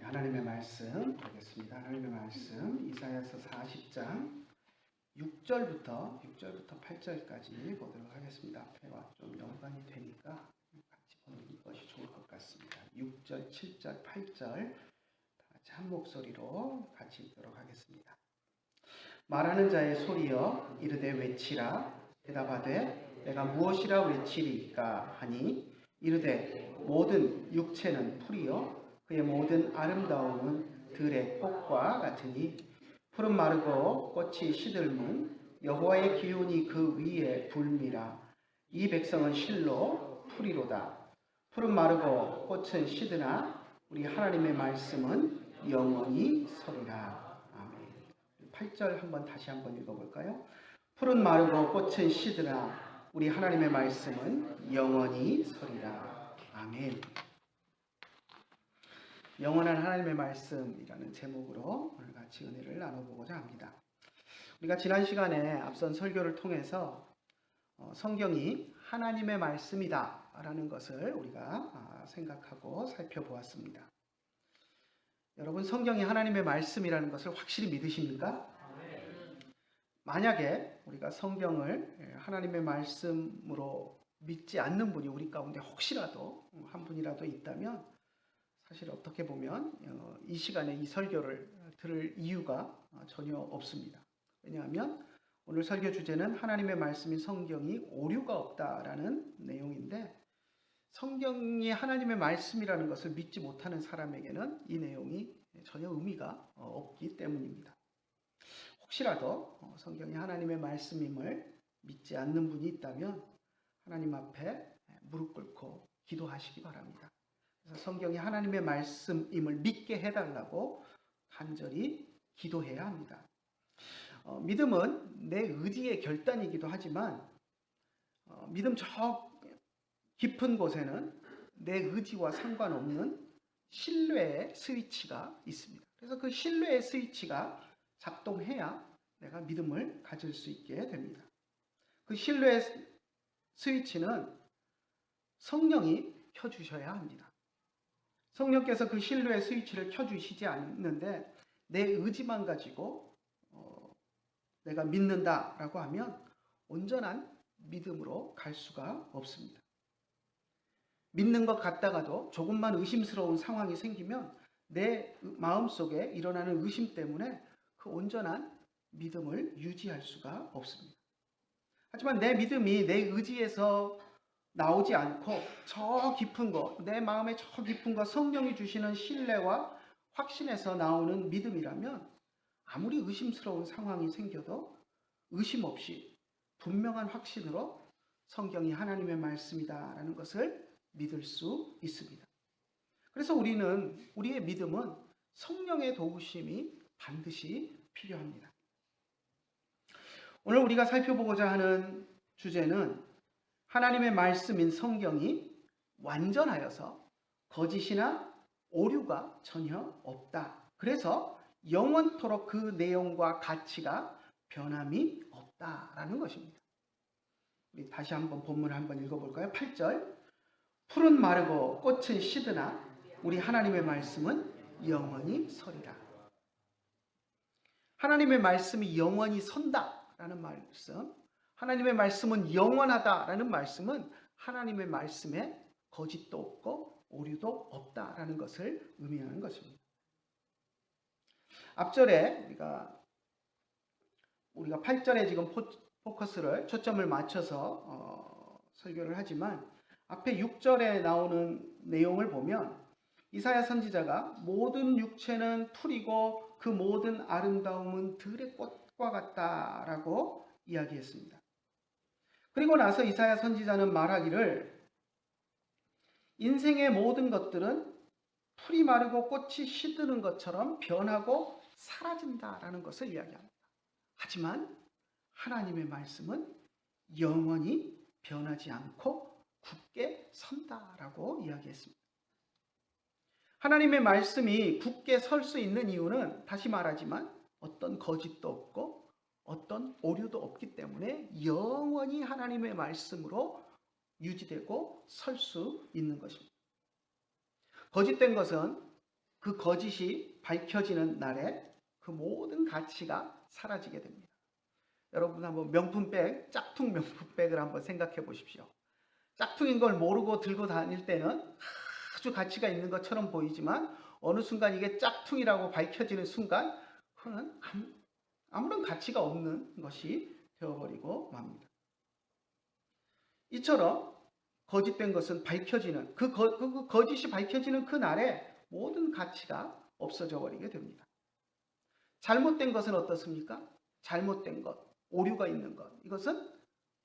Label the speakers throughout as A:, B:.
A: 하나님의 말씀 보겠습니다. 하나님의 말씀 이사야서 40장 6절부터 8절까지 보도록 하겠습니다. 앞에와 좀 연관이 되니까 같이 보는 것이 좋을 것 같습니다. 6절, 7절, 8절 같이 한 목소리로 같이 읽도록 하겠습니다. 말하는 자의 소리여 이르되 외치라. 대답하되 내가 무엇이라 외치리까 하니 이르되 모든 육체는 풀이요 그의 모든 아름다움은 들의 꽃과 같으니 푸른 마르고 꽃이 시들면 여호와의 기운이 그 위에 불미라. 이 백성은 실로 풀이로다. 푸른 마르고 꽃은 시드나 우리 하나님의 말씀은 영원히 서리라. 아멘. 8절 한번 다시 한번 읽어볼까요? 푸른 마르고 꽃은 시드나 우리 하나님의 말씀은 영원히 서리라. 아멘. 영원한 하나님의 말씀이라는 제목으로 오늘 같이 은혜를 나눠보고자 합니다. 우리가 지난 시간에 앞선 설교를 통해서 성경이 하나님의 말씀이다 라는 것을 우리가 생각하고 살펴보았습니다. 여러분, 성경이 하나님의 말씀이라는 것을 확실히 믿으십니까? 만약에 우리가 성경을 하나님의 말씀으로 믿지 않는 분이 우리 가운데 혹시라도 한 분이라도 있다면 사실 어떻게 보면 이 시간에 이 설교를 들을 이유가 전혀 없습니다. 왜냐하면 오늘 설교 주제는 하나님의 말씀인 성경이 오류가 없다라는 내용인데, 성경이 하나님의 말씀이라는 것을 믿지 못하는 사람에게는 이 내용이 전혀 의미가 없기 때문입니다. 혹시라도 성경이 하나님의 말씀임을 믿지 않는 분이 있다면 하나님 앞에 무릎 꿇고 기도하시기 바랍니다. 그래서 성경이 하나님의 말씀임을 믿게 해달라고 간절히 기도해야 합니다. 믿음은 내 의지의 결단이기도 하지만 믿음 저 깊은 곳에는 내 의지와 상관없는 신뢰의 스위치가 있습니다. 그래서 그 신뢰의 스위치가 작동해야 내가 믿음을 가질 수 있게 됩니다. 그 신뢰의 스위치는 성령이 켜주셔야 합니다. 성령께서 그 신뢰의 스위치를 켜주시지 않는데 내 의지만 가지고 내가 믿는다라고 하면 온전한 믿음으로 갈 수가 없습니다. 믿는 것 같다가도 조금만 의심스러운 상황이 생기면 내 마음속에 일어나는 의심 때문에 그 온전한 믿음을 유지할 수가 없습니다. 하지만 내 믿음이 내 의지에서 나오지 않고 저 깊은 것, 내 마음의 저 깊은 것, 성령이 주시는 신뢰와 확신에서 나오는 믿음이라면 아무리 의심스러운 상황이 생겨도 의심 없이 분명한 확신으로 성경이 하나님의 말씀이다라는 것을 믿을 수 있습니다. 그래서 우리의 믿음은 성령의 도우심이 반드시 필요합니다. 오늘 우리가 살펴보고자 하는 주제는 하나님의 말씀인 성경이 완전하여서 거짓이나 오류가 전혀 없다. 그래서 영원토록 그 내용과 가치가 변함이 없다라는 것입니다. 우리 다시 한번 본문을 한번 읽어볼까요? 8절. 푸른 마르고 꽃은 시드나 우리 하나님의 말씀은 영원히 서리라. 하나님의 말씀이 영원히 선다라는 말씀, 하나님의 말씀은 영원하다라는 말씀은 하나님의 말씀에 거짓도 없고 오류도 없다라는 것을 의미하는 것입니다. 앞절에 우리가 8절에 지금 포커스를 초점을 맞춰서 설교를 하지만 앞에 6절에 나오는 내용을 보면 이사야 선지자가 모든 육체는 풀이고 그 모든 아름다움은 들의 꽃과 같다라고 이야기했습니다. 그리고 나서 이사야 선지자는 말하기를 인생의 모든 것들은 풀이 마르고 꽃이 시드는 것처럼 변하고 사라진다라는 것을 이야기합니다. 하지만 하나님의 말씀은 영원히 변하지 않고 굳게 선다라고 이야기했습니다. 하나님의 말씀이 굳게 설 수 있는 이유는 다시 말하지만 어떤 거짓도 없고 어떤 오류도 없기 때문에 영원히 하나님의 말씀으로 유지되고 설 수 있는 것입니다. 거짓된 것은 그 거짓이 밝혀지는 날에 그 모든 가치가 사라지게 됩니다. 여러분 한번 명품백, 짝퉁 명품백을 한번 생각해 보십시오. 짝퉁인 걸 모르고 들고 다닐 때는 아주 가치가 있는 것처럼 보이지만 어느 순간 이게 짝퉁이라고 밝혀지는 순간 그거는 아무런 가치가 없는 것이 되어버리고 맙니다. 이처럼 거짓된 것은 밝혀지는 그 거짓이 밝혀지는 그 날에 모든 가치가 없어져 버리게 됩니다. 잘못된 것은 어떻습니까? 잘못된 것, 오류가 있는 것, 이것은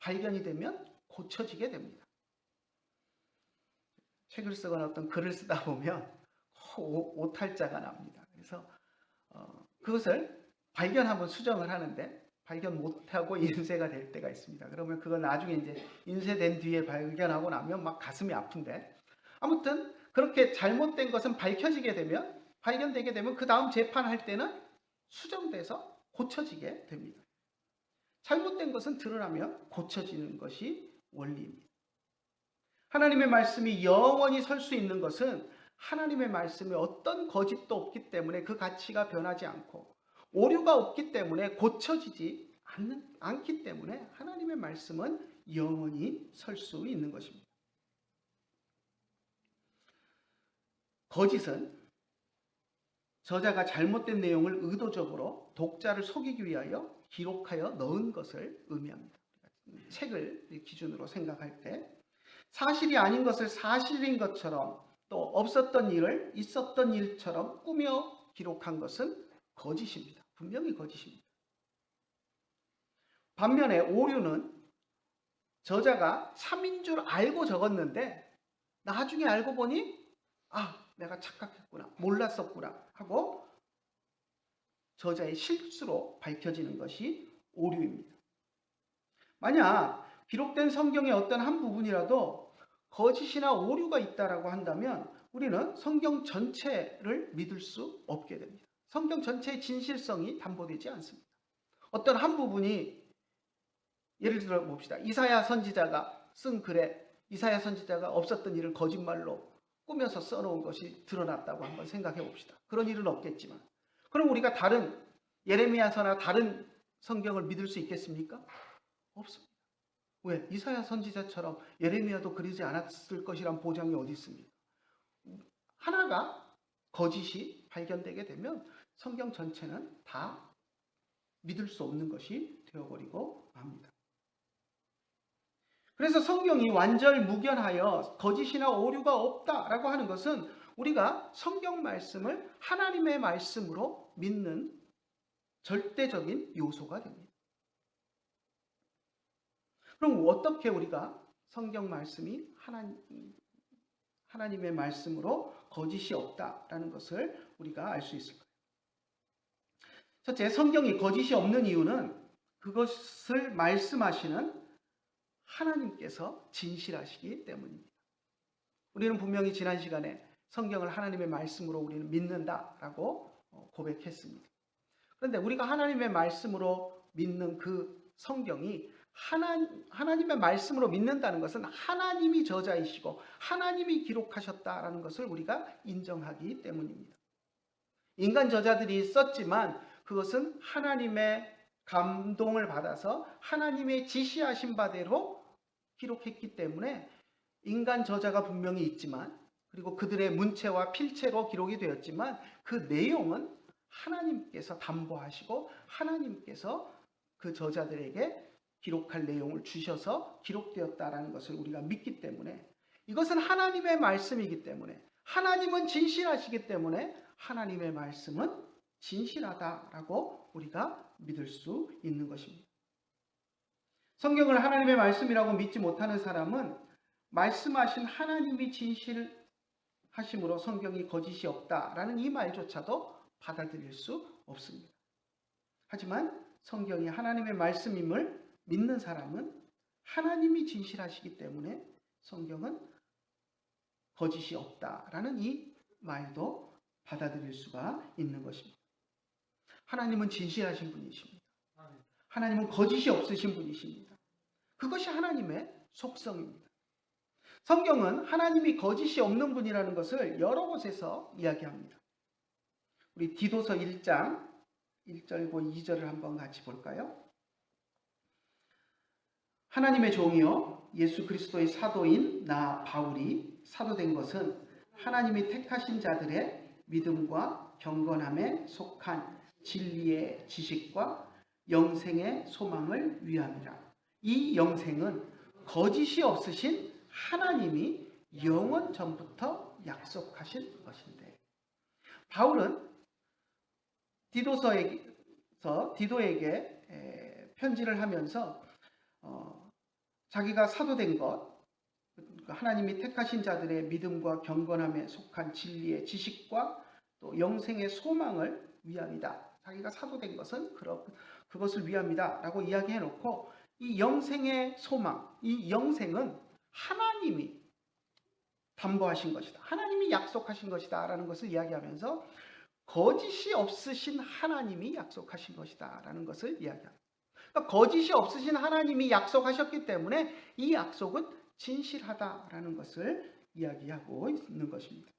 A: 발견이 되면 고쳐지게 됩니다. 책을 쓰거나 어떤 글을 쓰다 보면 오탈자가 납니다. 그래서 그것을 발견하면 수정을 하는데 발견 못하고 인쇄가 될 때가 있습니다. 그러면 그걸 나중에 이제 인쇄된 뒤에 발견하고 나면 막 가슴이 아픈데, 아무튼 그렇게 잘못된 것은 발견되게 되면 그 다음 재판할 때는 수정돼서 고쳐지게 됩니다. 잘못된 것은 드러나면 고쳐지는 것이 원리입니다. 하나님의 말씀이 영원히 설 수 있는 것은 하나님의 말씀에 어떤 거짓도 없기 때문에 그 가치가 변하지 않고 오류가 없기 때문에 고쳐지지 않기 때문에 하나님의 말씀은 영원히 설 수 있는 것입니다. 거짓은 저자가 잘못된 내용을 의도적으로 독자를 속이기 위하여 기록하여 넣은 것을 의미합니다. 책을 기준으로 생각할 때 사실이 아닌 것을 사실인 것처럼 또 없었던 일을 있었던 일처럼 꾸며 기록한 것은 거짓입니다. 분명히 거짓입니다. 반면에 오류는 저자가 3인 줄 알고 적었는데 나중에 알고 보니 내가 착각했구나, 몰랐었구나 하고 저자의 실수로 밝혀지는 것이 오류입니다. 만약 기록된 성경의 어떤 한 부분이라도 거짓이나 오류가 있다라고 한다면 우리는 성경 전체를 믿을 수 없게 됩니다. 성경 전체의 진실성이 담보되지 않습니다. 어떤 한 부분이, 예를 들어 봅시다. 이사야 선지자가 쓴 글에 이사야 선지자가 없었던 일을 거짓말로 꾸며서 써놓은 것이 드러났다고 한번 생각해 봅시다. 그런 일은 없겠지만 그럼 우리가 다른 예레미야서나 다른 성경을 믿을 수 있겠습니까? 없습니다. 왜? 이사야 선지자처럼 예레미야도 그러지 않았을 것이란 보장이 어디 있습니까? 하나가 거짓이 발견되게 되면 성경 전체는 다 믿을 수 없는 것이 되어버리고 맙니다. 그래서 성경이 완전무견하여 거짓이나 오류가 없다라고 하는 것은 우리가 성경 말씀을 하나님의 말씀으로 믿는 절대적인 요소가 됩니다. 그럼 어떻게 우리가 성경 말씀이 하나님의 말씀으로 거짓이 없다라는 것을 우리가 알 수 있을까요? 첫째, 성경이 거짓이 없는 이유는 그것을 말씀하시는 하나님께서 진실하시기 때문입니다. 우리는 분명히 지난 시간에 성경을 하나님의 말씀으로 우리는 믿는다라고 고백했습니다. 그런데 우리가 하나님의 말씀으로 믿는 그 성경이 하나님의 말씀으로 믿는다는 것은 하나님이 저자이시고 하나님이 기록하셨다라는 것을 우리가 인정하기 때문입니다. 인간 저자들이 썼지만 그것은 하나님의 감동을 받아서 하나님의 지시하신 바대로 기록했기 때문에 인간 저자가 분명히 있지만, 그리고 그들의 문체와 필체로 기록이 되었지만 그 내용은 하나님께서 담보하시고 하나님께서 그 저자들에게 기록할 내용을 주셔서 기록되었다라는 것을 우리가 믿기 때문에, 이것은 하나님의 말씀이기 때문에, 하나님은 진실하시기 때문에 하나님의 말씀은 진실하다라고 우리가 믿을 수 있는 것입니다. 성경을 하나님의 말씀이라고 믿지 못하는 사람은 말씀하신 하나님이 진실하심으로 성경이 거짓이 없다라는 이 말조차도 받아들일 수 없습니다. 하지만 성경이 하나님의 말씀임을 믿는 사람은 하나님이 진실하시기 때문에 성경은 거짓이 없다라는 이 말도 받아들일 수가 있는 것입니다. 하나님은 진실하신 분이십니다. 하나님은 거짓이 없으신 분이십니다. 그것이 하나님의 속성입니다. 성경은 하나님이 거짓이 없는 분이라는 것을 여러 곳에서 이야기합니다. 우리 디도서 1장 1절과 2절을 한번 같이 볼까요? 하나님의 종이요 예수 그리스도의 사도인 나 바울이 사도된 것은 하나님이 택하신 자들의 믿음과 경건함에 속한 진리의 지식과 영생의 소망을 위함이라. 이 영생은 거짓이 없으신 하나님이 영원 전부터 약속하신 것인데, 바울은 디도에게 편지를 하면서 자기가 사도된 것, 하나님이 택하신 자들의 믿음과 경건함에 속한 진리의 지식과 또 영생의 소망을 위함이다. 자기가 사도된 것은 그것을 위함이다 라고 이야기해 놓고, 이 영생의 소망, 이 영생은 하나님이 담보하신 것이다, 하나님이 약속하신 것이다 라는 것을 이야기하면서 거짓이 없으신 하나님이 약속하신 것이다 라는 것을 이야기합니다. 그러니까 거짓이 없으신 하나님이 약속하셨기 때문에 이 약속은 진실하다라는 것을 이야기하고 있는 것입니다.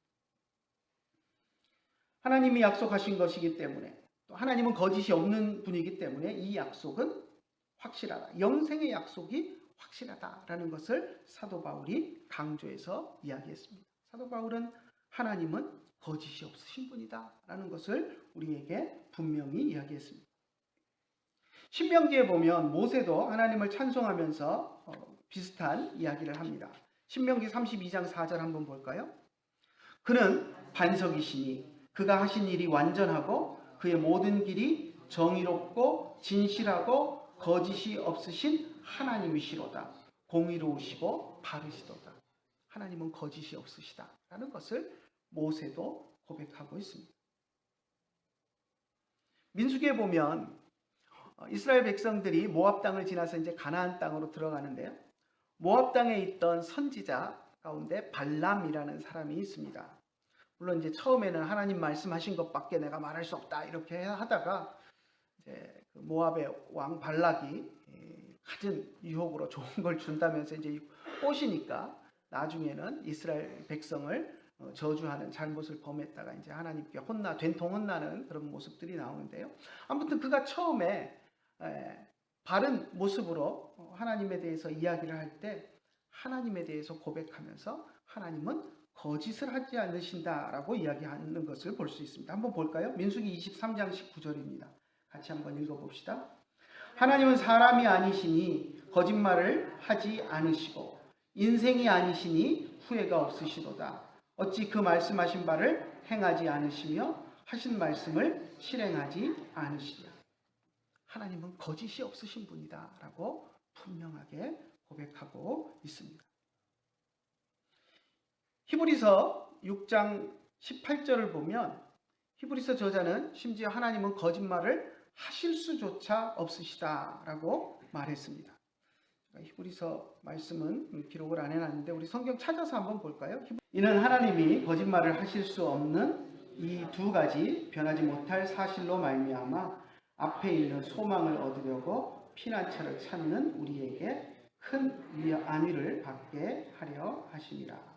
A: 하나님이 약속하신 것이기 때문에, 또 하나님은 거짓이 없는 분이기 때문에 이 약속은 확실하다, 영생의 약속이 확실하다라는 것을 사도 바울이 강조해서 이야기했습니다. 사도 바울은 하나님은 거짓이 없으신 분이다라는 것을 우리에게 분명히 이야기했습니다. 신명기에 보면 모세도 하나님을 찬송하면서 비슷한 이야기를 합니다. 신명기 32장 4절 한번 볼까요? 그는 반석이시니 그가 하신 일이 완전하고 그의 모든 길이 정의롭고 진실하고 거짓이 없으신 하나님이시로다. 공의로우시고 바르시도다. 하나님은 거짓이 없으시다라는 것을 모세도 고백하고 있습니다. 민수기에 보면 이스라엘 백성들이 모압 땅을 지나서 이제 가나안 땅으로 들어가는데요. 모압 땅에 있던 선지자 가운데 발람이라는 사람이 있습니다. 물론 이제 처음에는 하나님 말씀하신 것밖에 내가 말할 수 없다 이렇게 하다가 이제 그 모압의 왕 발락이 갖은 유혹으로 좋은 걸 준다면서 이제 꼬시니까 나중에는 이스라엘 백성을 저주하는 잘못을 범했다가 이제 하나님께 된통 혼나는 그런 모습들이 나오는데요. 아무튼 그가 처음에 바른 모습으로 하나님에 대해서 이야기를 할 때 하나님에 대해서 고백하면서 하나님은 거짓을 하지 않으신다라고 이야기하는 것을 볼 수 있습니다. 한번 볼까요? 민수기 23장 19절입니다. 같이 한번 읽어봅시다. 하나님은 사람이 아니시니 거짓말을 하지 않으시고 인생이 아니시니 후회가 없으시도다. 어찌 그 말씀하신 바를 행하지 않으시며 하신 말씀을 실행하지 않으시냐. 하나님은 거짓이 없으신 분이다 라고 분명하게 고백하고 있습니다. 히브리서 6장 18절을 보면 히브리서 저자는 심지어 하나님은 거짓말을 하실 수조차 없으시다라고 말했습니다. 히브리서 말씀은 기록을 안 해놨는데 우리 성경 찾아서 한번 볼까요? 이는 하나님이 거짓말을 하실 수 없는 이 두 가지 변하지 못할 사실로 말미암아 앞에 있는 소망을 얻으려고 피난처를 찾는 우리에게 큰 안위를 받게 하려 하심이라.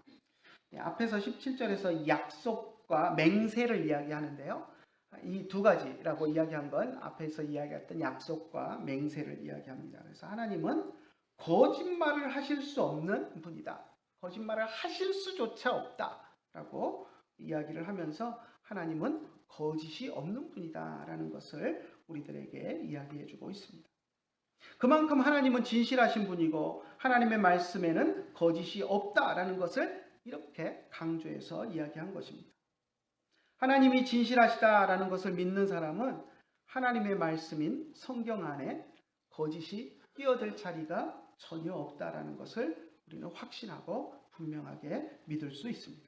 A: 앞에서 17절에서 약속과 맹세를 이야기하는데요. 이 두 가지라고 이야기한 건 앞에서 이야기했던 약속과 맹세를 이야기합니다. 그래서 하나님은 거짓말을 하실 수 없는 분이다. 거짓말을 하실 수조차 없다라고 이야기를 하면서 하나님은 거짓이 없는 분이다라는 것을 우리들에게 이야기해 주고 있습니다. 그만큼 하나님은 진실하신 분이고 하나님의 말씀에는 거짓이 없다라는 것을 이렇게 강조해서 이야기한 것입니다. 하나님이 진실하시다라는 것을 믿는 사람은 하나님의 말씀인 성경 안에 거짓이 끼어들 자리가 전혀 없다라는 것을 우리는 확신하고 분명하게 믿을 수 있습니다.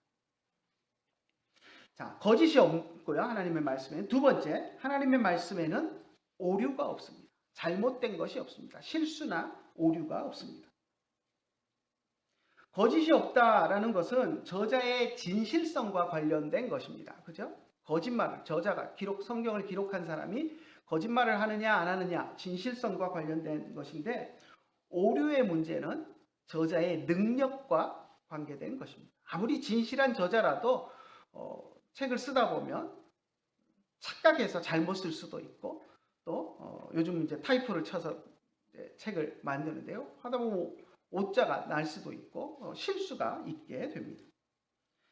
A: 자, 거짓이 없고요. 하나님의 말씀에는. 두 번째, 하나님의 말씀에는 오류가 없습니다. 잘못된 것이 없습니다. 실수나 오류가 없습니다. 거짓이 없다라는 것은 저자의 진실성과 관련된 것입니다. 그죠? 거짓말을 저자가 성경을 기록한 사람이 거짓말을 하느냐 안 하느냐 진실성과 관련된 것인데, 오류의 문제는 저자의 능력과 관계된 것입니다. 아무리 진실한 저자라도 책을 쓰다 보면 착각해서 잘못 쓸 수도 있고 또 요즘 이제 타이프를 쳐서 이제 책을 만드는데요. 하다 보면 오자가 날 수도 있고 실수가 있게 됩니다.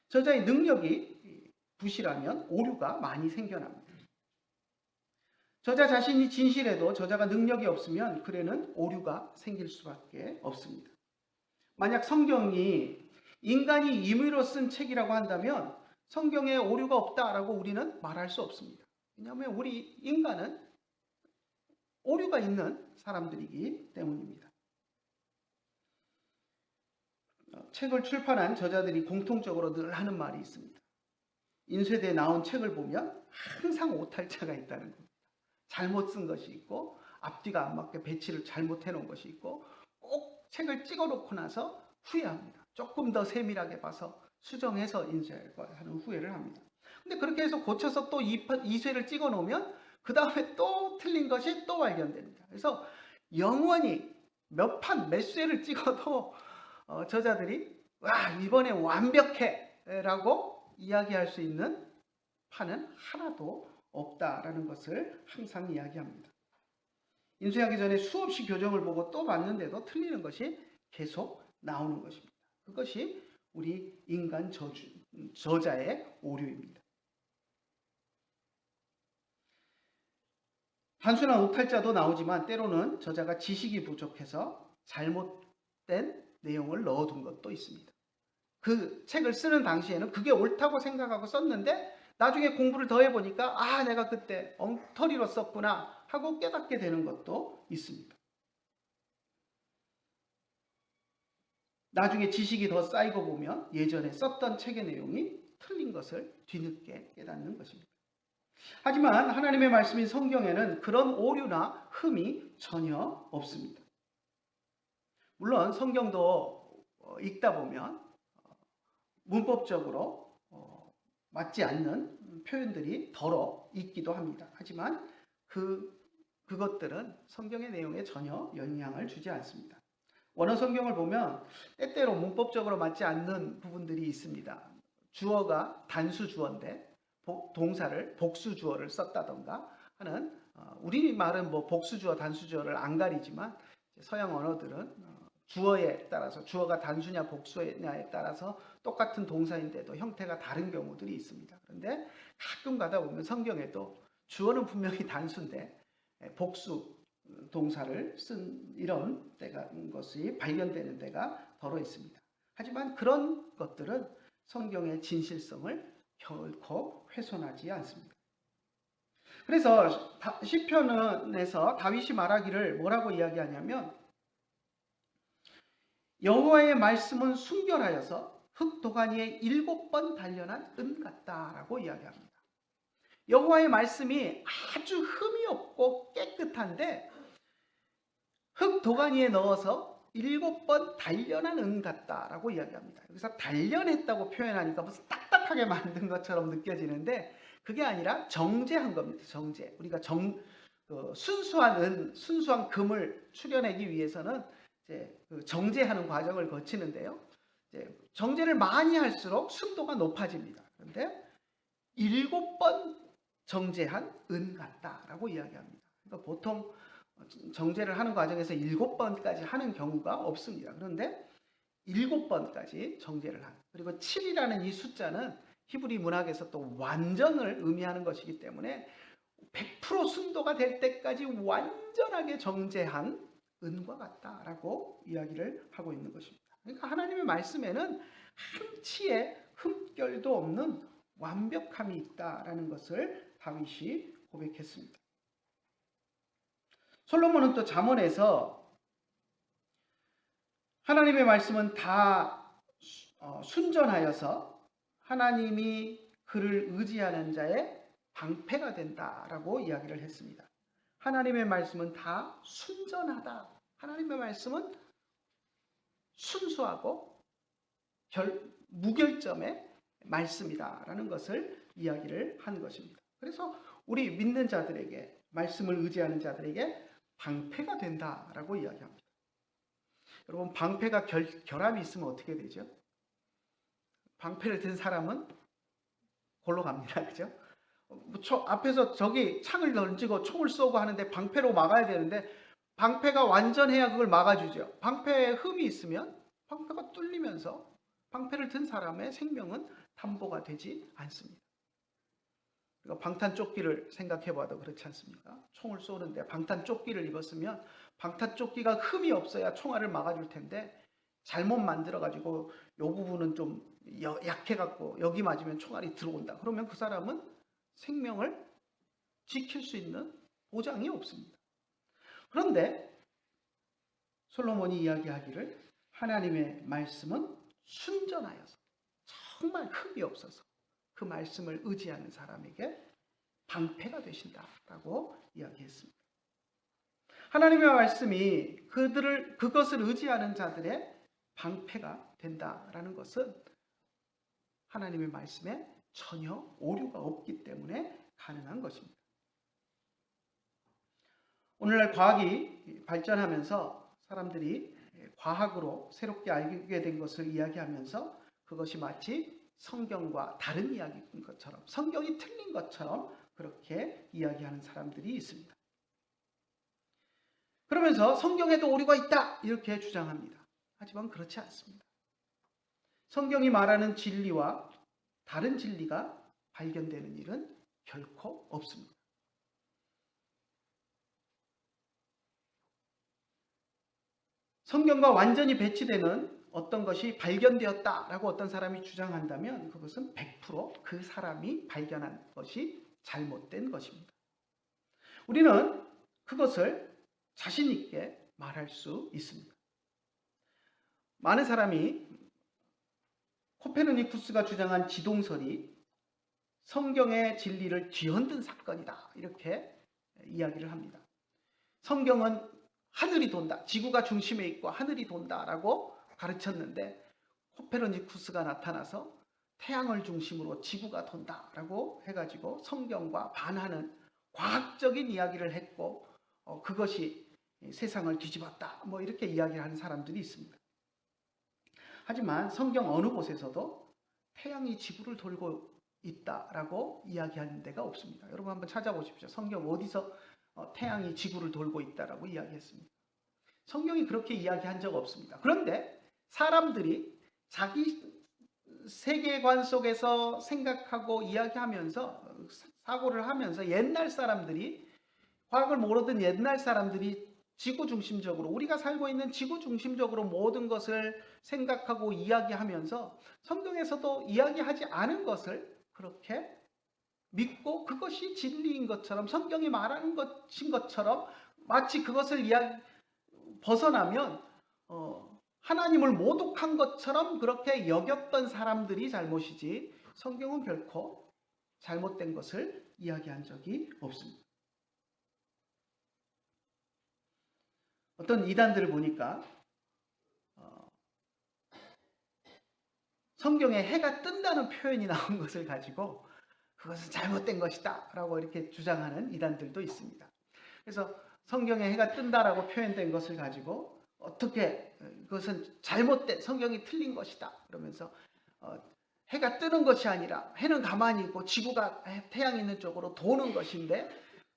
A: 저자의 능력이 부실하면 오류가 많이 생겨납니다. 저자 자신이 진실해도 저자가 능력이 없으면 글에는 오류가 생길 수밖에 없습니다. 만약 성경이 인간이 임의로 쓴 책이라고 한다면 성경에 오류가 없다라고 우리는 말할 수 없습니다. 왜냐하면 우리 인간은 오류가 있는 사람들이기 때문입니다. 책을 출판한 저자들이 공통적으로 늘 하는 말이 있습니다. 인쇄대에 나온 책을 보면 항상 오탈자가 있다는 겁니다. 잘못 쓴 것이 있고 앞뒤가 안 맞게 배치를 잘못해 놓은 것이 있고 꼭 책을 찍어 놓고 나서 후회합니다. 조금 더 세밀하게 봐서 수정해서 인쇄할 걸 하는 후회를 합니다. 근데 그렇게 해서 고쳐서 또 2쇄를 찍어 놓으면 그 다음에 또 틀린 것이 또 발견됩니다. 그래서 영원히 몇 쇄를 찍어도 저자들이 와 이번에 완벽해 라고 이야기할 수 있는 판은 하나도 없다라는 것을 항상 이야기합니다. 인쇄하기 전에 수없이 교정을 보고 또 봤는데도 틀리는 것이 계속 나오는 것입니다. 그것이 우리 인간 저자의 오류입니다. 단순한 오탈자도 나오지만 때로는 저자가 지식이 부족해서 잘못된 내용을 넣어둔 것도 있습니다. 그 책을 쓰는 당시에는 그게 옳다고 생각하고 썼는데 나중에 공부를 더 해보니까 아 내가 그때 엉터리로 썼구나 하고 깨닫게 되는 것도 있습니다. 나중에 지식이 더 쌓이고 보면 예전에 썼던 책의 내용이 틀린 것을 뒤늦게 깨닫는 것입니다. 하지만 하나님의 말씀인 성경에는 그런 오류나 흠이 전혀 없습니다. 물론 성경도 읽다 보면 문법적으로 맞지 않는 표현들이 덜어 있기도 합니다. 하지만 그것들은 성경의 내용에 전혀 영향을 주지 않습니다. 원어 성경을 보면 때때로 문법적으로 맞지 않는 부분들이 있습니다. 주어가 단수 주어인데 동사를 복수 주어를 썼다던가 하는 우리말은 뭐 복수 주어 단수 주어를 안 가리지만 서양 언어들은 주어에 따라서 주어가 단수냐 복수냐에 따라서 똑같은 동사인데도 형태가 다른 경우들이 있습니다. 그런데 가끔 가다 보면 성경에도 주어는 분명히 단수인데 복수 동사를 쓴 이런 것이 발견되는 때가 덜어 있습니다. 하지만 그런 것들은 성경의 진실성을 결코 훼손하지 않습니다. 그래서 시편에서 다윗이 말하기를 뭐라고 이야기하냐면 여호와의 말씀은 순결하여서 흙도가니에 7번 단련한 은 같다라고 이야기합니다. 여호와의 말씀이 아주 흠이 없고 깨끗한데 흙도가니에 넣어서 7번 단련한 은 같다라고 이야기합니다. 여기서 단련했다고 표현하니까 무슨 딱딱하게 만든 것처럼 느껴지는데 그게 아니라 정제한 겁니다. 정제. 우리가 순수한 금을 추려내기 위해서는 이제 정제하는 과정을 거치는데요. 이제 정제를 많이 할수록 순도가 높아집니다. 그런데 7번 정제한 은 같다라고 이야기합니다. 그러니까 보통 정제를 하는 과정에서 7번까지 하는 경우가 없습니다. 그런데 7번까지 정제를 한. 그리고 7이라는 이 숫자는 히브리 문학에서 또 완전을 의미하는 것이기 때문에 100% 순도가 될 때까지 완전하게 정제한 은과 같다라고 이야기를 하고 있는 것입니다. 그러니까 하나님의 말씀에는 한치의 흠결도 없는 완벽함이 있다라는 것을 다윗이 고백했습니다. 솔로몬은 또 잠언에서 하나님의 말씀은 다 순전하여서 하나님이 그를 의지하는 자의 방패가 된다라고 이야기를 했습니다. 하나님의 말씀은 다 순전하다. 하나님의 말씀은 순수하고 무결점의 말씀이다라는 것을 이야기를 한 것입니다. 그래서 우리 믿는 자들에게 말씀을 의지하는 자들에게 방패가 된다라고 이야기합니다. 여러분 방패가 결함이 있으면 어떻게 되죠? 방패를 든 사람은 골로 갑니다. 그죠? 앞에서 저기 창을 던지고 총을 쏘고 하는데 방패로 막아야 되는데 방패가 완전해야 그걸 막아주죠. 방패에 흠이 있으면 방패가 뚫리면서 방패를 든 사람의 생명은 담보가 되지 않습니다. 그러니까 방탄조끼를 생각해봐도 그렇지 않습니까? 총을 쏘는데 방탄조끼를 입었으면 방탄조끼가 흠이 없어야 총알을 막아줄 텐데 잘못 만들어가지고 이 부분은 좀 약해갖고 여기 맞으면 총알이 들어온다. 그러면 그 사람은 생명을 지킬 수 있는 보장이 없습니다. 그런데 솔로몬이 이야기하기를 하나님의 말씀은 순전하여서 정말 흠이 없어서 그 말씀을 의지하는 사람에게 방패가 되신다라고 이야기했습니다. 하나님의 말씀이 그것을 의지하는 자들의 방패가 된다라는 것은 하나님의 말씀에 전혀 오류가 없기 때문에 가능한 것입니다. 오늘날 과학이 발전하면서 사람들이 과학으로 새롭게 알게 된 것을 이야기하면서 그것이 마치 성경과 다른 이야기인 것처럼, 성경이 틀린 것처럼 그렇게 이야기하는 사람들이 있습니다. 그러면서 성경에도 오류가 있다 이렇게 주장합니다. 하지만 그렇지 않습니다. 성경이 말하는 진리와 다른 진리가 발견되는 일은 결코 없습니다. 성경과 완전히 배치되는 어떤 것이 발견되었다라고 어떤 사람이 주장한다면 그것은 100%그 사람이 발견한 것이 잘못된 것입니다. 우리는 그것을 자신 있게 말할 수 있습니다. 많은 사람이 코페르니쿠스가 주장한 지동설이 성경의 진리를 뒤흔든 사건이다 이렇게 이야기를 합니다. 성경은 하늘이 돈다, 지구가 중심에 있고 하늘이 돈다라고 가르쳤는데 코페르니쿠스가 나타나서 태양을 중심으로 지구가 돈다라고 해가지고 성경과 반하는 과학적인 이야기를 했고 그것이 세상을 뒤집었다 뭐 이렇게 이야기를 하는 사람들이 있습니다. 하지만 성경 어느 곳에서도 태양이 지구를 돌고 있다라고 이야기하는 데가 없습니다. 여러분 한번 찾아보십시오. 성경 어디서 태양이 지구를 돌고 있다라고 이야기했습니다. 성경이 그렇게 이야기한 적 없습니다. 그런데 사람들이 자기 세계관 속에서 생각하고 이야기하면서 사고를 하면서 옛날 사람들이 과학을 모르던 옛날 사람들이 지구 중심적으로 우리가 살고 있는 지구 중심적으로 모든 것을 생각하고 이야기하면서 성경에서도 이야기하지 않은 것을 그렇게 믿고 그것이 진리인 것처럼 성경이 말하는 것인 것처럼 마치 그것을 벗어나면 하나님을 모독한 것처럼 그렇게 여겼던 사람들이 잘못이지 성경은 결코 잘못된 것을 이야기한 적이 없습니다. 어떤 이단들을 보니까 성경에 해가 뜬다는 표현이 나온 것을 가지고 그것은 잘못된 것이다 라고 이렇게 주장하는 이단들도 있습니다. 그래서 성경에 해가 뜬다라고 표현된 것을 가지고 어떻게 그것은 잘못된 성경이 틀린 것이다 그러면서 해가 뜨는 것이 아니라 해는 가만히 있고 지구가 태양이 있는 쪽으로 도는 것인데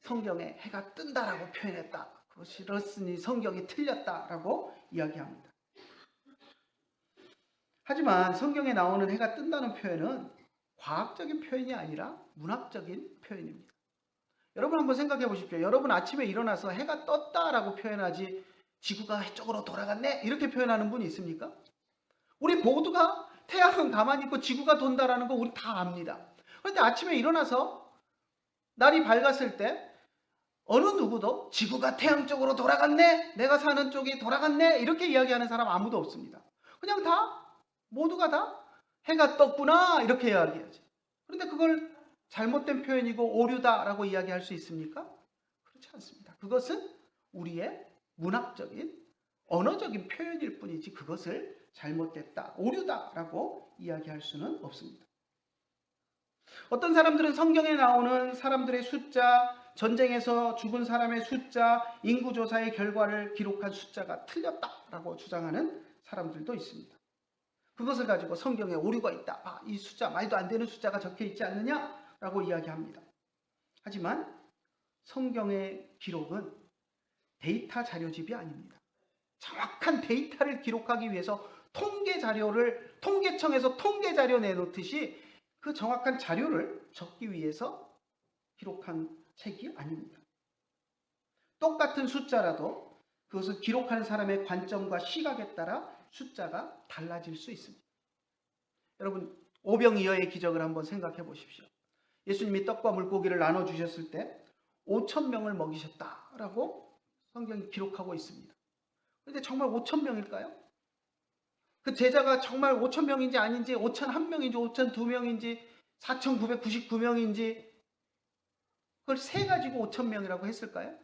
A: 성경에 해가 뜬다라고 표현했다. 그것이었으니 성경이 틀렸다라고 이야기합니다. 하지만 성경에 나오는 해가 뜬다는 표현은 과학적인 표현이 아니라 문학적인 표현입니다. 여러분 한번 생각해 보십시오. 여러분 아침에 일어나서 해가 떴다라고 표현하지 지구가 해 쪽으로 돌아갔네 이렇게 표현하는 분이 있습니까? 우리 모두가 태양은 가만히 있고 지구가 돈다라는 거 우리 다 압니다. 그런데 아침에 일어나서 날이 밝았을 때 어느 누구도 지구가 태양 쪽으로 돌아갔네, 내가 사는 쪽이 돌아갔네 이렇게 이야기하는 사람 아무도 없습니다. 그냥 모두가 다 해가 떴구나 이렇게 이야기하지. 그런데 그걸 잘못된 표현이고 오류다라고 이야기할 수 있습니까? 그렇지 않습니다. 그것은 우리의 문학적인 언어적인 표현일 뿐이지 그것을 잘못됐다, 오류다라고 이야기할 수는 없습니다. 어떤 사람들은 성경에 나오는 사람들의 숫자, 전쟁에서 죽은 사람의 숫자, 인구조사의 결과를 기록한 숫자가 틀렸다라고 주장하는 사람들도 있습니다. 그것을 가지고 성경에 오류가 있다. 이 숫자 말도 안 되는 숫자가 적혀 있지 않느냐라고 이야기합니다. 하지만 성경의 기록은 데이터 자료집이 아닙니다. 정확한 데이터를 기록하기 위해서 통계청에서 통계 자료 내놓듯이 그 정확한 자료를 적기 위해서 기록한 책이 아닙니다. 똑같은 숫자라도 그것을 기록하는 사람의 관점과 시각에 따라 숫자가 달라질 수 있습니다. 여러분, 오병이어의 기적을 한번 생각해 보십시오. 예수님이 떡과 물고기를 나눠주셨을 때 5천 명을 먹이셨다라고 성경이 기록하고 있습니다. 그런데 정말 5천 명일까요? 그 제자가 정말 5천 명인지 아닌지, 5,001명인지, 5,002명인지, 4,999명인지 그걸 세 가지고 5천 명이라고 했을까요?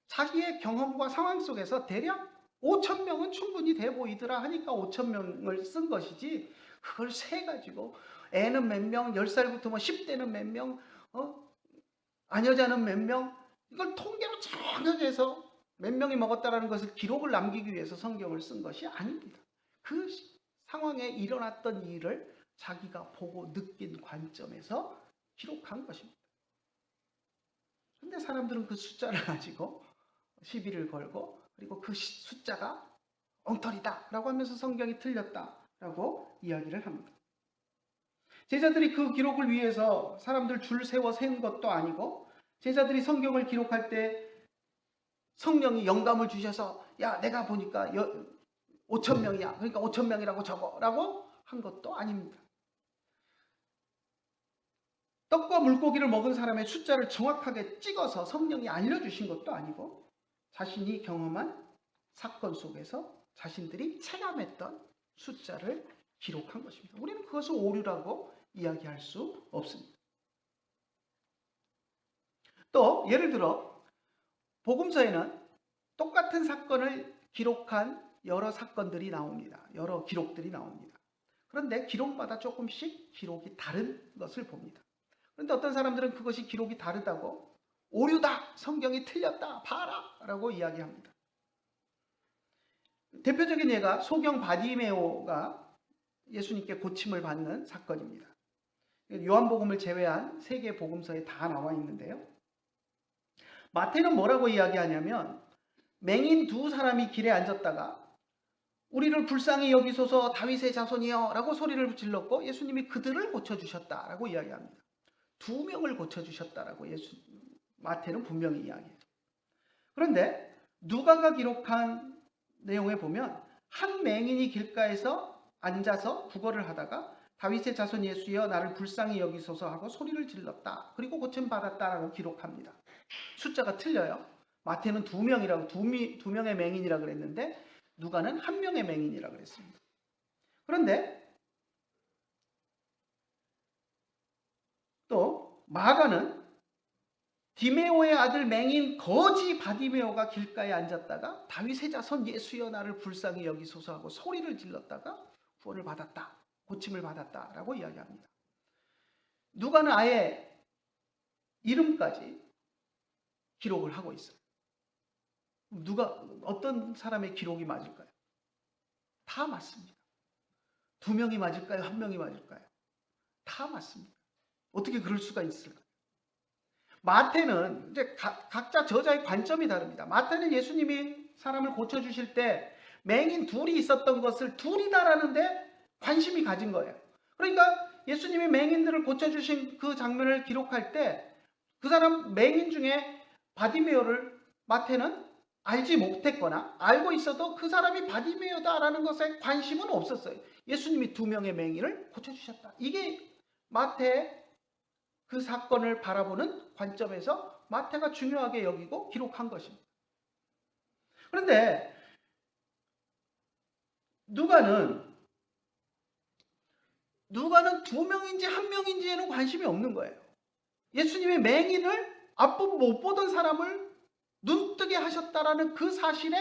A: 자기의 경험과 상황 속에서 대략 5천 명은 충분히 돼 보이더라 하니까 5천 명을 쓴 것이지, 그걸 세 가지고 애는 몇 명, 10살부터 뭐 10대는 몇 명, 아녀자는 몇 명, 이걸 통계로 정확하게 해서 몇 명이 먹었다라는 것을 기록을 남기기 위해서 성경을 쓴 것이 아닙니다. 그 상황에 일어났던 일을 자기가 보고 느낀 관점에서 기록한 것입니다. 그런데 사람들은 그 숫자를 가지고 시비를 걸고, 그리고 그 숫자가 엉터리다라고 하면서 성경이 틀렸다라고 이야기를 합니다. 제자들이 그 기록을 위해서 사람들 줄 세워 센 것도 아니고, 제자들이 성경을 기록할 때 성령이 영감을 주셔서 야, 내가 보니까 5천 명이야, 그러니까 5천 명이라고 적어라고 한 것도 아닙니다. 떡과 물고기를 먹은 사람의 숫자를 정확하게 찍어서 성령이 알려주신 것도 아니고, 자신이 경험한 사건 속에서 자신들이 체감했던 숫자를 기록한 것입니다. 우리는 그것을 오류라고 이야기할 수 없습니다. 또 예를 들어 복음서에는 똑같은 사건을 기록한 여러 사건들이 나옵니다. 여러 기록들이 나옵니다. 그런데 기록마다 조금씩 기록이 다른 것을 봅니다. 그런데 어떤 사람들은 그것이 기록이 다르다고 오류다, 성경이 틀렸다, 봐라 라고 이야기합니다. 대표적인 예가 소경 바디메오가 예수님께 고침을 받는 사건입니다. 요한복음을 제외한 세 개 복음서에 다 나와 있는데요. 마태는 뭐라고 이야기하냐면, 맹인 두 사람이 길에 앉았다가 우리를 불쌍히 여기소서 다윗의 자손이여 라고 소리를 질렀고, 예수님이 그들을 고쳐주셨다라고 이야기합니다. 두 명을 고쳐주셨다라고 마태는 분명히 이야기해요. 그런데 누가가 기록한 내용에 보면 한 맹인이 길가에서 앉아서 구걸을 하다가 다윗의 자손 예수여 나를 불쌍히 여기소서 하고 소리를 질렀다, 그리고 고침받았다라고 기록합니다. 숫자가 틀려요. 마태는 두 명의 맹인이라고 그랬는데 누가는 한 명의 맹인이라고 그랬습니다. 그런데 또 마가는 디메오의 아들 맹인 거지 바디메오가 길가에 앉았다가 다윗의 자손 예수여 나를 불쌍히 여기소서 하고 소리를 질렀다가 구원을 받았다, 고침을 받았다라고 이야기합니다. 누가는 아예 이름까지 기록을 하고 있어요. 누가 어떤 사람의 기록이 맞을까요? 다 맞습니다. 두 명이 맞을까요? 한 명이 맞을까요? 다 맞습니다. 어떻게 그럴 수가 있을까요? 마태는 이제 각자 저자의 관점이 다릅니다. 마태는 예수님이 사람을 고쳐주실 때 맹인 둘이 있었던 것을 둘이다라는데 관심이 가진 거예요. 그러니까 예수님이 맹인들을 고쳐주신 그 장면을 기록할 때 그 사람 맹인 중에 바디메오를 마태는 알지 못했거나 알고 있어도 그 사람이 바디메오다라는 것에 관심은 없었어요. 예수님이 두 명의 맹인을 고쳐주셨다. 이게 마태의 그 사건을 바라보는 관점에서 마태가 중요하게 여기고 기록한 것입니다. 그런데 누가는 두 명인지 한 명인지에는 관심이 없는 거예요. 예수님의 맹인을 앞부분 못 보던 사람을 눈뜨게 하셨다라는 그 사실에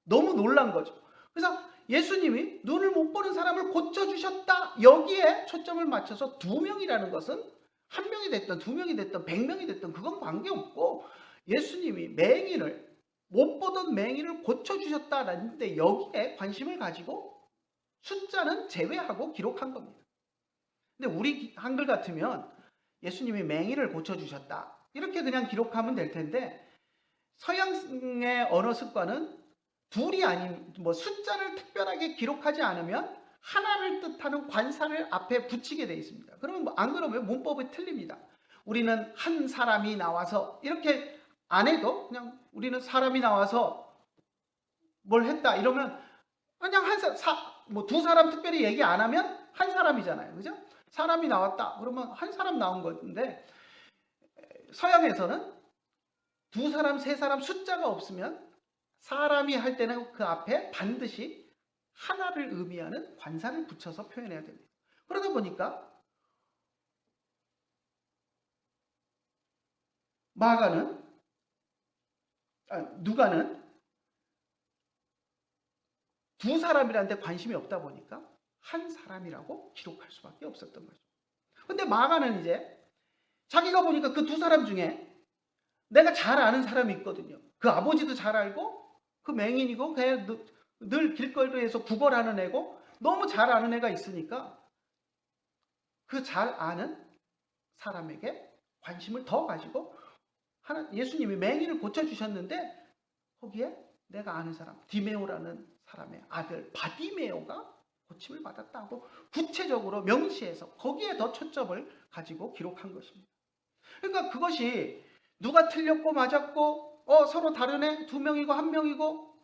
A: 너무 놀란 거죠. 그래서 예수님이 눈을 못 보는 사람을 고쳐주셨다, 여기에 초점을 맞춰서 두 명이라는 것은 한 명이 됐든 두 명이 됐든 100명이 됐든 그건 관계없고, 예수님이 못 보던 맹인을 고쳐주셨다라는데 여기에 관심을 가지고 숫자는 제외하고 기록한 겁니다. 근데 우리 한글 같으면 예수님이 맹인을 고쳐주셨다. 이렇게 그냥 기록하면 될 텐데 서양의 언어 습관은 둘이 아닌 뭐 숫자를 특별하게 기록하지 않으면 하나를 뜻하는 관사를 앞에 붙이게 되어 있습니다. 그러면 안 그러면 문법이 틀립니다. 우리는 한 사람이 나와서 이렇게 안 해도 그냥 우리는 사람이 나와서 뭘 했다 이러면 그냥 두 사람 특별히 얘기 안 하면 한 사람이잖아요. 그죠? 사람이 나왔다. 그러면 한 사람 나온 건데 서양에서는 두 사람, 세 사람 숫자가 없으면 사람이 할 때는 그 앞에 반드시 하나를 의미하는 관사를 붙여서 표현해야 됩니다. 그러다 보니까 누가는 두 사람이라는 데 관심이 없다 보니까 한 사람이라고 기록할 수밖에 없었던 거죠. 근데 마가는 이제 자기가 보니까 그 두 사람 중에 내가 잘 아는 사람이 있거든요. 그 아버지도 잘 알고 그 맹인이고 그냥 늘 길거리에서 구걸하는 애고 너무 잘 아는 애가 있으니까 그 잘 아는 사람에게 관심을 더 가지고 예수님이 맹인을 고쳐주셨는데 거기에 내가 아는 사람 디메오라는 사람의 아들 바디메오가 고침을 받았다고 구체적으로 명시해서 거기에 더 초점을 가지고 기록한 것입니다. 그러니까 그것이 누가 틀렸고 맞았고 서로 다르네 두 명이고 한 명이고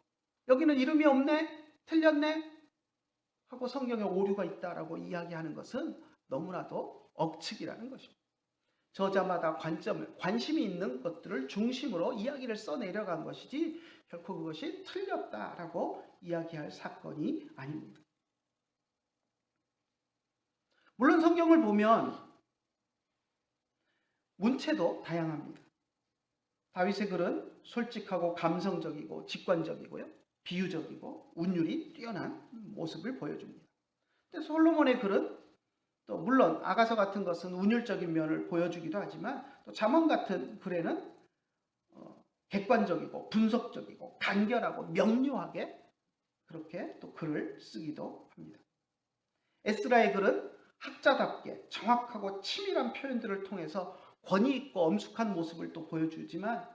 A: 여기는 이름이 없네 틀렸네 하고 성경에 오류가 있다라고 이야기하는 것은 너무나도 억측이라는 것입니다. 저자마다 관심이 있는 것들을 중심으로 이야기를 써내려간 것이지 결코 그것이 틀렸다라고 이야기할 사건이 아닙니다. 물론 성경을 보면 문체도 다양합니다. 다윗의 글은 솔직하고 감성적이고 직관적이고요. 비유적이고 운율이 뛰어난 모습을 보여줍니다. 근데 솔로몬의 글은 또 물론 아가서 같은 것은 운율적인 면을 보여주기도 하지만 또 잠언 같은 글에는 객관적이고 분석적이고 간결하고 명료하게 그렇게 또 글을 쓰기도 합니다. 에스라의 글은 학자답게 정확하고 치밀한 표현들을 통해서 권위 있고 엄숙한 모습을 또 보여주지만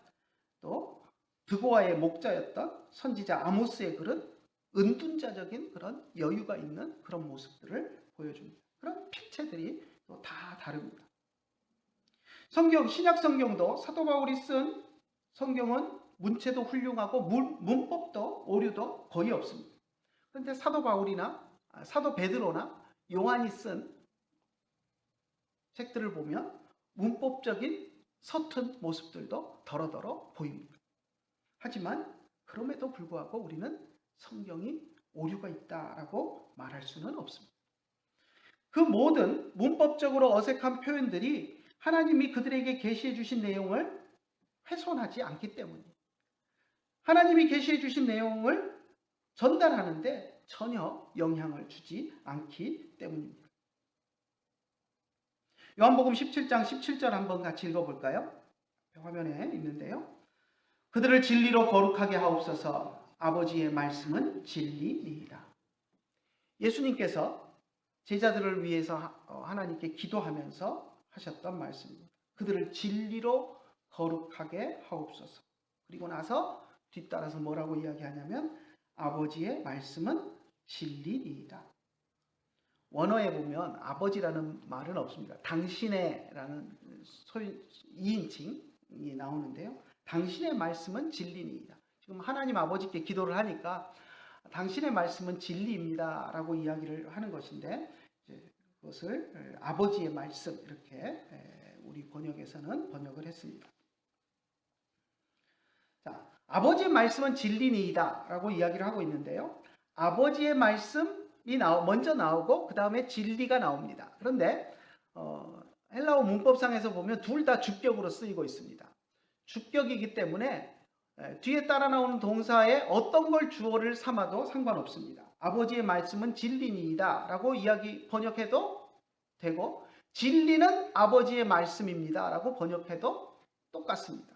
A: 또 드고아의 목자였던 선지자 아모스의 글은 은둔자적인 그런 여유가 있는 그런 모습들을 보여줍니다. 그런 필체들이 또 다 다릅니다. 신약 성경도 사도 바울이 쓴 성경은 문체도 훌륭하고 문법도 오류도 거의 없습니다. 그런데 사도 베드로나 요한이 쓴 책들을 보면 문법적인 서툰 모습들도 더러더러 보입니다. 하지만 그럼에도 불구하고 우리는 성경이 오류가 있다라고 말할 수는 없습니다. 그 모든 문법적으로 어색한 표현들이 하나님이 그들에게 계시해 주신 내용을 훼손하지 않기 때문입니다. 하나님이 계시해 주신 내용을 전달하는데 전혀 영향을 주지 않기 때문입니다. 요한복음 17장 17절 한번 같이 읽어볼까요? 화면에 있는데요. 그들을 진리로 거룩하게 하옵소서. 아버지의 말씀은 진리니이다. 예수님께서 제자들을 위해서 하나님께 기도하면서 하셨던 말씀입니다. 그들을 진리로 거룩하게 하옵소서. 그리고 나서 뒤따라서 뭐라고 이야기하냐면 아버지의 말씀은 진리니이다. 원어에 보면 아버지라는 말은 없습니다. 당신의라는 2인칭이 나오는데요. 당신의 말씀은 진리니이다. 지금 하나님 아버지께 기도를 하니까 당신의 말씀은 진리입니다 라고 이야기를 하는 것인데 그것을 아버지의 말씀 이렇게 우리 번역에서는 번역을 했습니다. 자, 아버지의 말씀은 진리니이다 라고 이야기를 하고 있는데요. 아버지의 말씀이 먼저 나오고 그 다음에 진리가 나옵니다. 그런데 헬라어 문법상에서 보면 둘 다 주격으로 쓰이고 있습니다. 주격이기 때문에 뒤에 따라 나오는 동사에 어떤 걸 주어를 삼아도 상관없습니다. 아버지의 말씀은 진리니이다 라고 번역해도 되고 진리는 아버지의 말씀입니다 라고 번역해도 똑같습니다.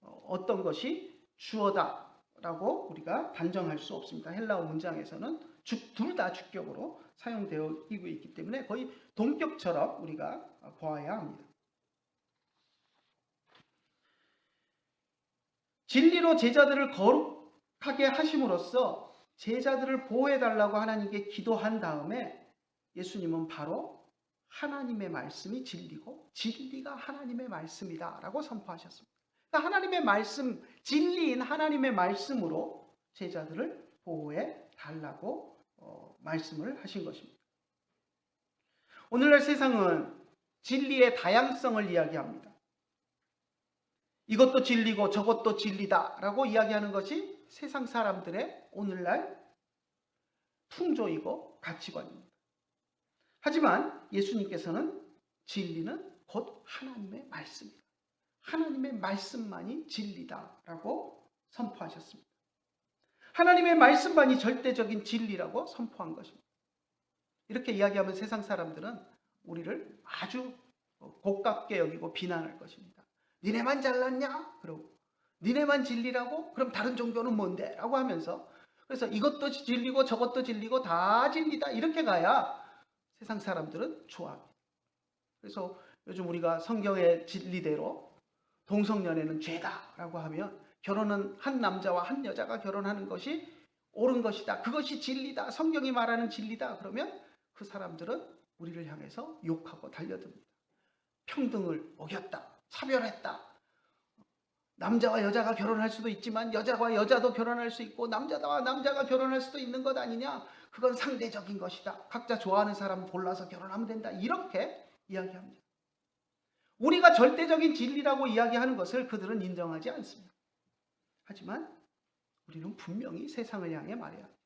A: 어떤 것이 주어다 라고 우리가 단정할 수 없습니다. 헬라어 문장에서는 둘 다 주격으로 사용되어 있기 때문에 거의 동격처럼 우리가 보아야 합니다. 진리로 제자들을 거룩하게 하심으로써 제자들을 보호해달라고 하나님께 기도한 다음에 예수님은 바로 하나님의 말씀이 진리고 진리가 하나님의 말씀이다 라고 선포하셨습니다. 그러니까 하나님의 말씀, 진리인 하나님의 말씀으로 제자들을 보호해 달라고 말씀을 하신 것입니다. 오늘날 세상은 진리의 다양성을 이야기합니다. 이것도 진리고 저것도 진리다 라고 이야기하는 것이 세상 사람들의 오늘날 풍조이고 가치관입니다. 하지만 예수님께서는 진리는 곧 하나님의 말씀이다. 하나님의 말씀만이 진리다라고 선포하셨습니다. 하나님의 말씀만이 절대적인 진리라고 선포한 것입니다. 이렇게 이야기하면 세상 사람들은 우리를 아주 고깝게 여기고 비난할 것입니다. 니네만 잘났냐? 그러고 니네만 진리라고? 그럼 다른 종교는 뭔데? 라고 하면서 그래서 이것도 진리고 저것도 진리고 다 진리다 이렇게 가야 세상 사람들은 좋아합니다. 그래서 요즘 우리가 성경의 진리대로 동성연애는 죄다라고 하면 결혼은 한 남자와 한 여자가 결혼하는 것이 옳은 것이다. 그것이 진리다. 성경이 말하는 진리다. 그러면 그 사람들은 우리를 향해서 욕하고 달려듭니다. 평등을 어겼다. 차별했다. 남자와 여자가 결혼할 수도 있지만 여자와 여자도 결혼할 수 있고 남자와 남자가 결혼할 수도 있는 것 아니냐. 그건 상대적인 것이다. 각자 좋아하는 사람 골라서 결혼하면 된다. 이렇게 이야기합니다. 우리가 절대적인 진리라고 이야기하는 것을 그들은 인정하지 않습니다. 하지만 우리는 분명히 세상을 향해 말해야 합니다.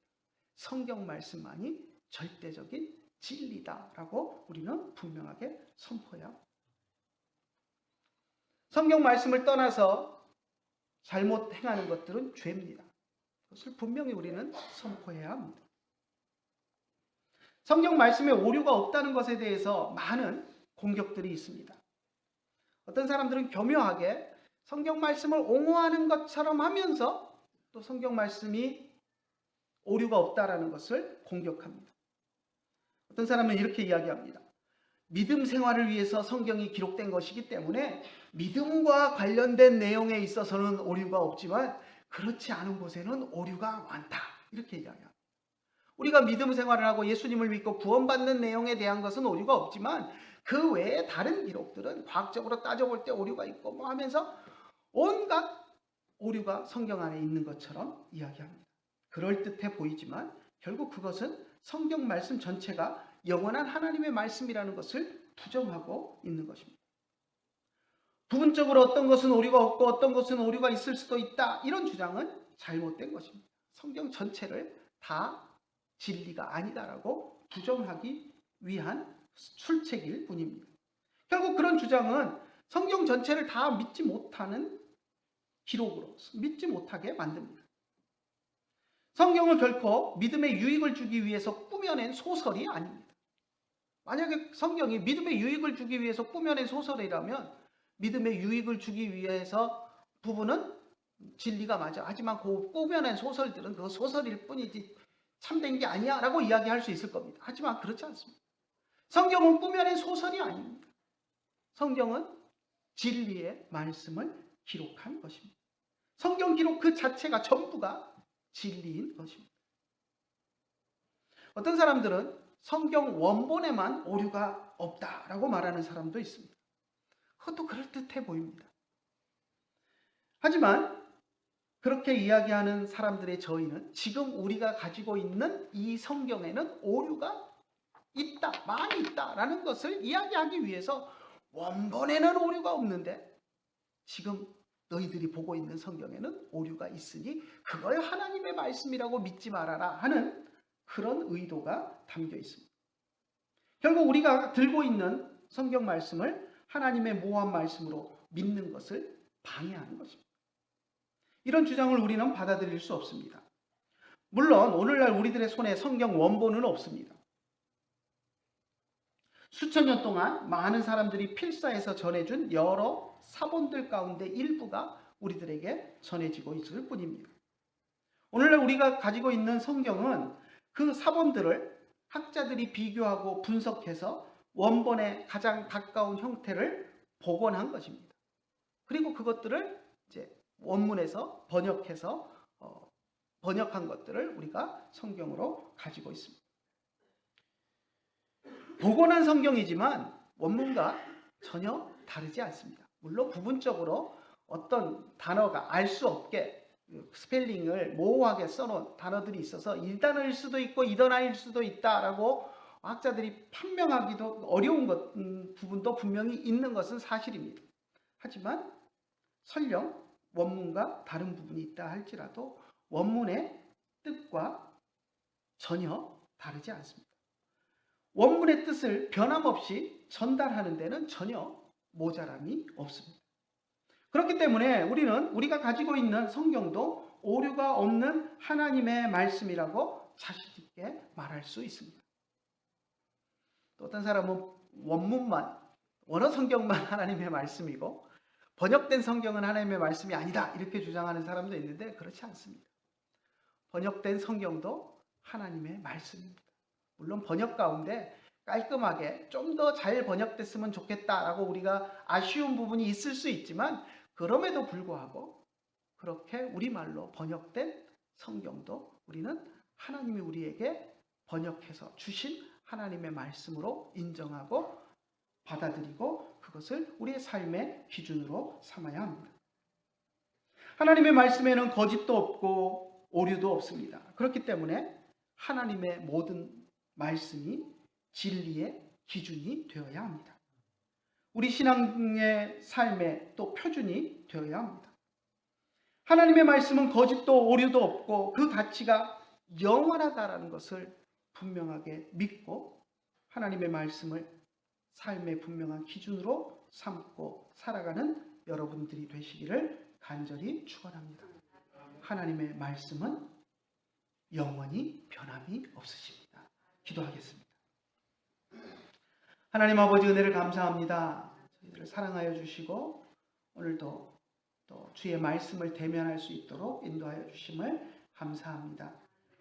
A: 성경 말씀만이 절대적인 진리다라고 우리는 분명하게 선포해야 합니다. 성경 말씀을 떠나서 잘못 행하는 것들은 죄입니다. 그것을 분명히 우리는 선포해야 합니다. 성경 말씀에 오류가 없다는 것에 대해서 많은 공격들이 있습니다. 어떤 사람들은 교묘하게 성경 말씀을 옹호하는 것처럼 하면서 또 성경 말씀이 오류가 없다라는 것을 공격합니다. 어떤 사람은 이렇게 이야기합니다. 믿음 생활을 위해서 성경이 기록된 것이기 때문에 믿음과 관련된 내용에 있어서는 오류가 없지만 그렇지 않은 곳에는 오류가 많다. 이렇게 이야기합니다. 우리가 믿음 생활을 하고 예수님을 믿고 구원받는 내용에 대한 것은 오류가 없지만 그 외에 다른 기록들은 과학적으로 따져볼 때 오류가 있고 뭐 하면서 온갖 오류가 성경 안에 있는 것처럼 이야기합니다. 그럴듯해 보이지만 결국 그것은 성경 말씀 전체가 영원한 하나님의 말씀이라는 것을 부정하고 있는 것입니다. 부분적으로 어떤 것은 오류가 없고 어떤 것은 오류가 있을 수도 있다. 이런 주장은 잘못된 것입니다. 성경 전체를 다 진리가 아니다라고 부정하기 위한 출책일 뿐입니다. 결국 그런 주장은 성경 전체를 다 믿지 못하는 기록으로 믿지 못하게 만듭니다. 성경을 결코 믿음의 유익을 주기 위해서 꾸며낸 소설이 아닙니다. 만약에 성경이 믿음의 유익을 주기 위해서 꾸며낸 소설이라면 믿음의 유익을 주기 위해서 부분은 진리가 맞아. 하지만 그 꾸며낸 소설들은 그 소설일 뿐이지 참된 게 아니야 라고 이야기할 수 있을 겁니다. 하지만 그렇지 않습니다. 성경은 꾸며낸 소설이 아닙니다. 성경은 진리의 말씀을 기록한 것입니다. 성경 기록 그 자체가 전부가 진리인 것입니다. 어떤 사람들은 성경 원본에만 오류가 없다라고 말하는 사람도 있습니다. 그것도 그럴듯해 보입니다. 하지만 그렇게 이야기하는 사람들의 저희는 지금 우리가 가지고 있는 이 성경에는 오류가 있다, 많이 있다라는 것을 이야기하기 위해서 원본에는 오류가 없는데 지금 너희들이 보고 있는 성경에는 오류가 있으니 그걸 하나님의 말씀이라고 믿지 말아라 하는 그런 의도가 담겨 있습니다. 결국 우리가 들고 있는 성경 말씀을 하나님의 모호한 말씀으로 믿는 것을 방해하는 것입니다. 이런 주장을 우리는 받아들일 수 없습니다. 물론 오늘날 우리들의 손에 성경 원본은 없습니다. 수천 년 동안 많은 사람들이 필사해서 전해준 여러 사본들 가운데 일부가 우리들에게 전해지고 있을 뿐입니다. 오늘날 우리가 가지고 있는 성경은 그 사본들을 학자들이 비교하고 분석해서 원본에 가장 가까운 형태를 복원한 것입니다. 그리고 그것들을 이제 원문에서 번역해서 번역한 것들을 우리가 성경으로 가지고 있습니다. 복원한 성경이지만 원문과 전혀 다르지 않습니다. 물론 부분적으로 어떤 단어가 알 수 없게 스펠링을 모호하게 써놓은 단어들이 있어서 1단어일 수도 있고 2단어일 수도 있다라고 학자들이 판명하기도 어려운 부분도 분명히 있는 것은 사실입니다. 하지만 설령 원문과 다른 부분이 있다 할지라도 원문의 뜻과 전혀 다르지 않습니다. 원문의 뜻을 변함없이 전달하는 데는 전혀 모자람이 없습니다. 그렇기 때문에 우리가 가지고 있는 성경도 오류가 없는 하나님의 말씀이라고 자신 있게 말할 수 있습니다. 또 어떤 사람은 원문만, 원어 성경만 하나님의 말씀이고 번역된 성경은 하나님의 말씀이 아니다 이렇게 주장하는 사람도 있는데 그렇지 않습니다. 번역된 성경도 하나님의 말씀입니다. 물론 번역 가운데 깔끔하게 좀 더 잘 번역됐으면 좋겠다라고 우리가 아쉬운 부분이 있을 수 있지만 그럼에도 불구하고 그렇게 우리말로 번역된 성경도 우리는 하나님이 우리에게 번역해서 주신 하나님의 말씀으로 인정하고 받아들이고 그것을 우리의 삶의 기준으로 삼아야 합니다. 하나님의 말씀에는 거짓도 없고 오류도 없습니다. 그렇기 때문에 하나님의 모든 말씀이 진리의 기준이 되어야 합니다. 우리 신앙의 삶의 또 표준이 되어야 합니다. 하나님의 말씀은 거짓도 오류도 없고 그 가치가 영원하다라는 것을 분명하게 믿고 하나님의 말씀을 삶의 분명한 기준으로 삼고 살아가는 여러분들이 되시기를 간절히 축원합니다. 하나님의 말씀은 영원히 변함이 없으십니다. 기도하겠습니다. 하나님 아버지 은혜를 감사합니다. 저희들을 사랑하여 주시고 오늘도 또 주의 말씀을 대면할 수 있도록 인도하여 주심을 감사합니다.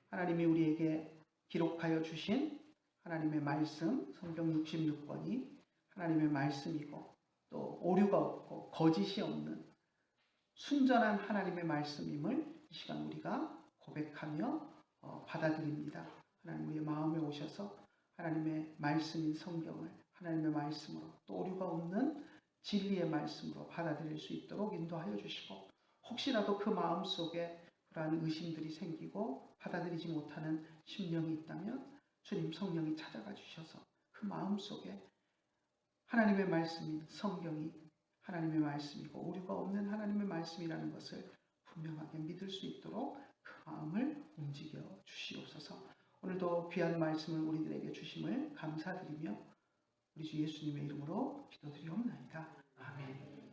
A: 하나님이 우리에게 기록하여 주신 하나님의 말씀 성경 66권이 하나님의 말씀이고 또 오류가 없고 거짓이 없는 순전한 하나님의 말씀임을 이 시간 우리가 고백하며 받아들입니다. 하나님 우리의 마음에 오셔서 하나님의 말씀인 성경을 하나님의 말씀으로 또 오류가 없는 진리의 말씀으로 받아들일 수 있도록 인도하여 주시고 혹시라도 그 마음속에 그러한 의심들이 생기고 받아들이지 못하는 심령이 있다면 주님 성령이 찾아가 주셔서 그 마음속에 하나님의 말씀인 성경이 하나님의 말씀이고 오류가 없는 하나님의 말씀이라는 것을 분명하게 믿을 수 있도록 그 마음을 움직여 주시옵소서. 오늘도 귀한 말씀을 우리들에게 주심을 감사드리며 우리 주 예수님의 이름으로 기도드리옵나이다. 아멘.